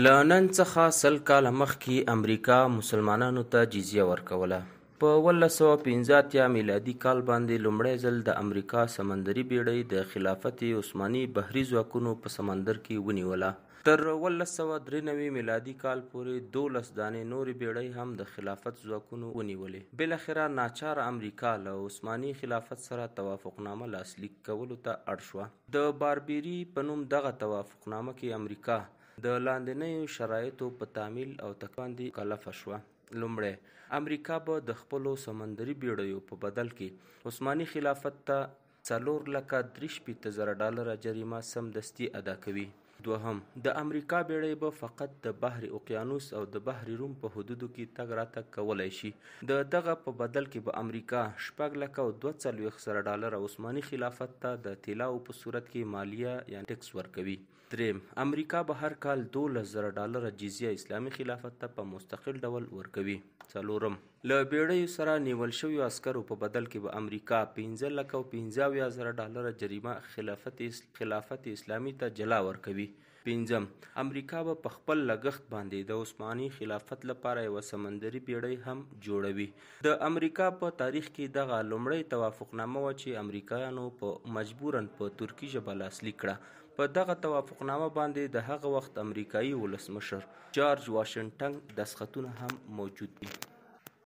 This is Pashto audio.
له نن څخه 100 کاله مخکې امریکا مسلمانانو ته جزیه ورکوله. په 1915 میلادي کال باندې لومړی ځل د امریکا سمندري بیړۍ د خلافت عثماني بحري ځواکونو په سمندر کې ونیوله. تر 1993 میلادي کال پورې 12 دانې نورې بیړۍ هم د خلافت ځواکونو ونیولې. بالاخره ناچاره امریکا له عثماني خلافت سره توافقنامه لاسلیک کولو ته اړ شوه. د باربیري په نوم دغه توافقنامه کې امریکا د لاندنیو شرایطو په تعمیل او تطبیق باندې مکلفه شوه. لومړی، امریکا به د خپلو سمندري بیړیو په بدل کې عثماني خلافت ته $4,63,000 جریمه سمدستي ادا کوي. دوهم، د امریکا بیړۍ به فقط د بحر اقیانوس او د بحر روم په حدودو کې تګ راتګ کولی شي. د دغه په بدل کې به امریکا $6,42,000 عثماني خلافت ته د طلاو په صورت کې مالیه یا ټکس ورکوي. دریم، امریکا به هر کال $12,000 جزیه اسلامي خلافت ته په مستقل ډول ورکوي. څلورم، له بیړیو سره نیول شویو عسکرو په بدل کې به امریکا $15,15,000 جریمه خلافت اسلامي ته جلا ورکوي. پنځم، امریکا به په خپل لګښت باندې د عثماني خلافت لپاره یوه سمندري بیړۍ هم جوړوي. د امریکا په تاریخ کې دغه لومړۍ توافقنامه وه چې امریکایانو په مجبوراً په ترکي ژبه لاسلیک کړه. په دغه توافقنامه باندې د هغه وخت امریکایي ولسمشر جارج واشنګټن دستخطونه هم موجود دي.